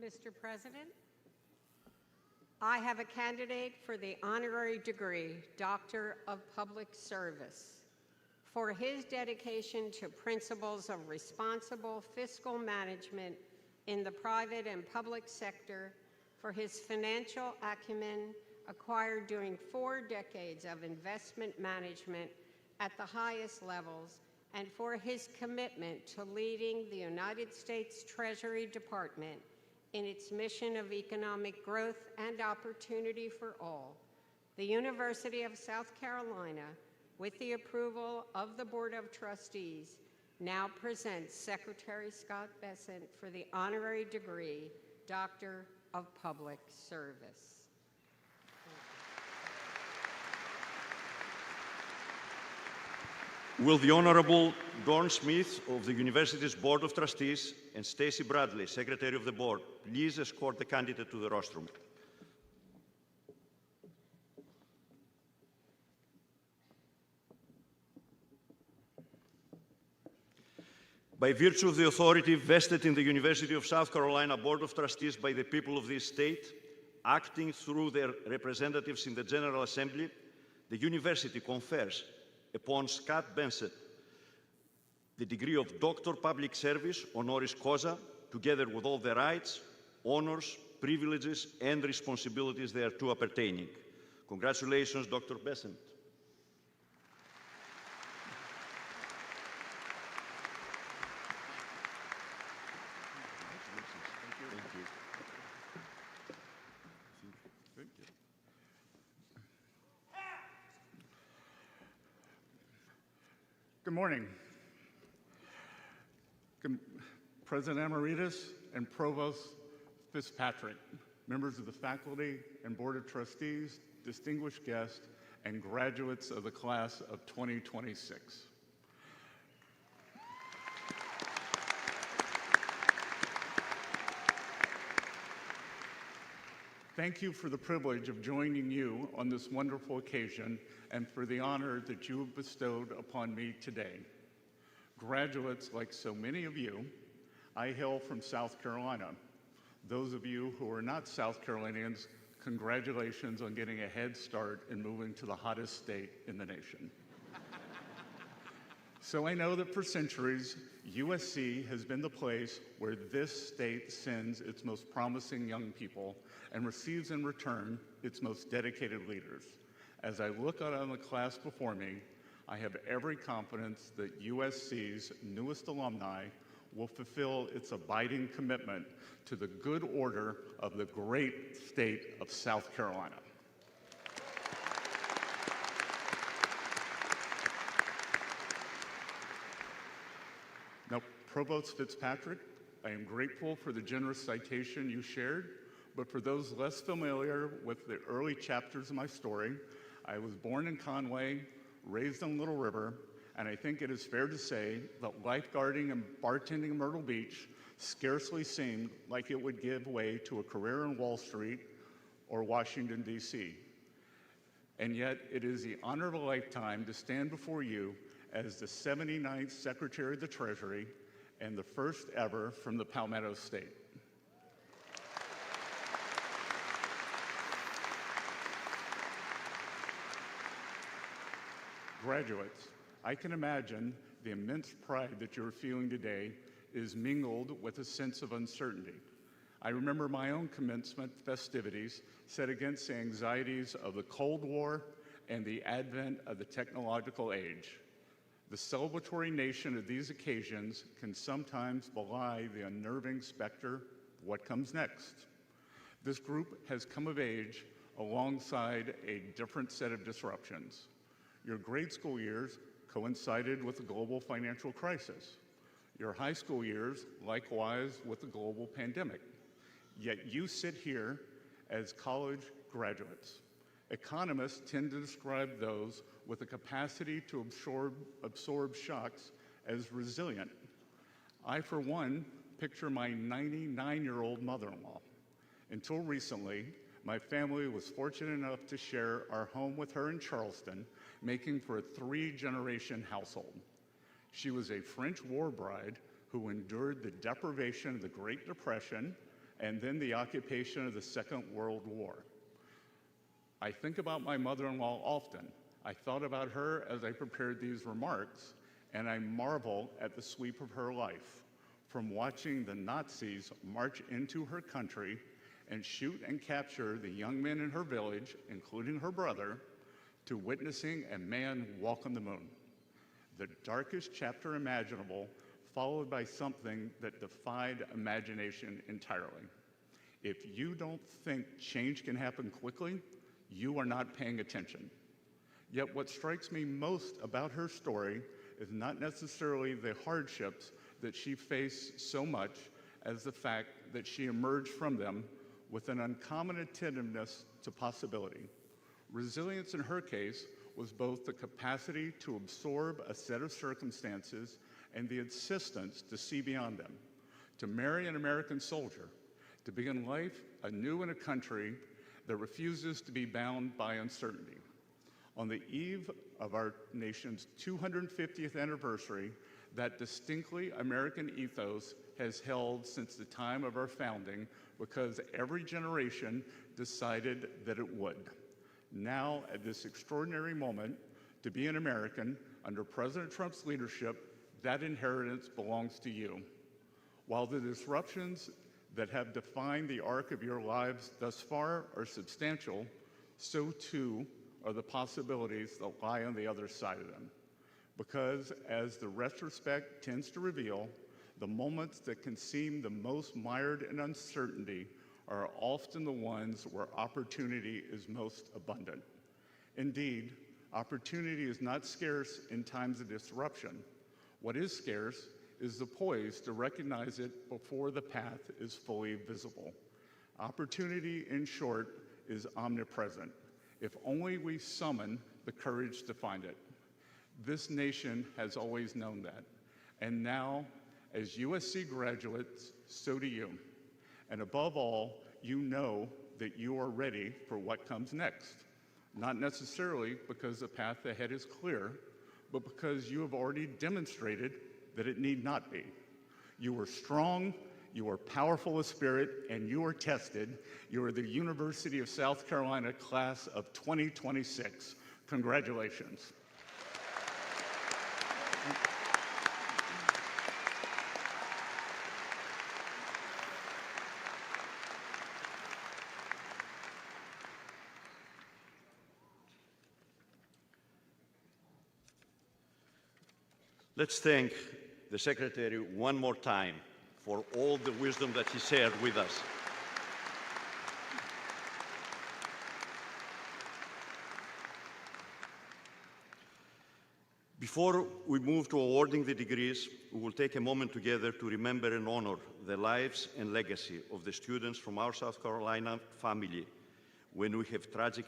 Mr. President, I have a candidate for the honorary degree, Doctor of Public Service, for his dedication to principles of responsible fiscal management in the private and public sector, for his financial acumen acquired during 4 decades of investment management at the highest levels, and for his commitment to leading the United States Treasury Department in its mission of economic growth and opportunity for all. The University of South Carolina, with the approval of the Board of Trustees, now presents Secretary Scott Bessent for the honorary degree, Doctor of Public Service. Will the Honorable Dorn Smith of the University's Board of Trustees and Stacy Bradley, Secretary of the Board, please escort the candidate to the rostrum. By virtue of the authority vested in the University of South Carolina Board of Trustees by the people of this state, acting through their representatives in the General Assembly, the University confers upon Scott Bessent the degree of Doctor Public Service honoris causa, together with all the rights, honors, privileges, and responsibilities thereto appertaining. Congratulations, Dr. Bessent. Good morning. President Emeritus and Provost Fitzpatrick, members of the faculty and Board of Trustees, distinguished guests, and graduates of the class of 2026. Thank you for the privilege of joining you on this wonderful occasion and for the honor that you have bestowed upon me today. Graduates, like so many of you, I hail from South Carolina. Those of you who are not South Carolinians, congratulations on getting a head start in moving to the hottest state in the nation. So I know that for centuries, USC has been the place where this state sends its most promising young people and receives in return its most dedicated leaders. As I look out on the class before me, I have every confidence that USC's newest alumni will fulfill its abiding commitment to the good order of the great state of South Carolina. Now, Provost Fitzpatrick, I am grateful for the generous citation you shared, but for those less familiar with the early chapters of my story, I was born in Conway, raised in Little River, and I think it is fair to say that lifeguarding and bartending in Myrtle Beach scarcely seemed like it would give way to a career in Wall Street or Washington, D.C. And yet, it is the honor of a lifetime to stand before you as the 79th Secretary of the Treasury and the first ever from the Palmetto State. Graduates, I can imagine the immense pride that you're feeling today is mingled with a sense of uncertainty. I remember my own commencement festivities set against the anxieties of the Cold War and the advent of the technological age. The celebratory nation of these occasions can sometimes belie the unnerving specter, what comes next? This group has come of age alongside a different set of disruptions. Your grade school years coincided with the global financial crisis. Your high school years, likewise, with the global pandemic. Yet you sit here as college graduates. Economists tend to describe those with a capacity to absorb shocks as resilient. I, for one, picture my 99-year-old mother-in-law. Until recently, my family was fortunate enough to share our home with her in Charleston, making for a 3-generation household. She was a French war bride who endured the deprivation of the Great Depression, and then the occupation of the Second World War. I think about my mother-in-law often. I thought about her as I prepared these remarks, and I marvel at the sweep of her life, from watching the Nazis march into her country and shoot and capture the young men in her village, including her brother, to witnessing a man walk on the moon. The darkest chapter imaginable, followed by something that defied imagination entirely. If you don't think change can happen quickly, you are not paying attention. Yet what strikes me most about her story is not necessarily the hardships that she faced so much as the fact that she emerged from them with an uncommon attentiveness to possibility. Resilience in her case was both the capacity to absorb a set of circumstances and the insistence to see beyond them, to marry an American soldier, to begin life anew in a country that refuses to be bound by uncertainty. On the eve of our nation's 250th anniversary, that distinctly American ethos has held since the time of our founding because every generation decided that it would. Now, at this extraordinary moment, to be an American under President Trump's leadership, that inheritance belongs to you. While the disruptions that have defined the arc of your lives thus far are substantial, so too are the possibilities that lie on the other side of them. Because, as the retrospect tends to reveal, the moments that can seem the most mired in uncertainty are often the ones where opportunity is most abundant. Indeed, opportunity is not scarce in times of disruption. What is scarce is the poise to recognize it before the path is fully visible. Opportunity, in short, is omnipresent, if only we summon the courage to find it. This nation has always known that. And now, as USC graduates, so do you. And above all, you know that you are ready for what comes next. Not necessarily because the path ahead is clear, but because you have already demonstrated that it need not be. You are strong, you are powerful of spirit, and you are tested. You are the University of South Carolina class of 2026. Congratulations. Let's thank the Secretary one more time for all the wisdom that he shared with us. Before we move to awarding the degrees, we will take a moment together to remember and honor the lives and legacy of the students from our South Carolina family when we have tragically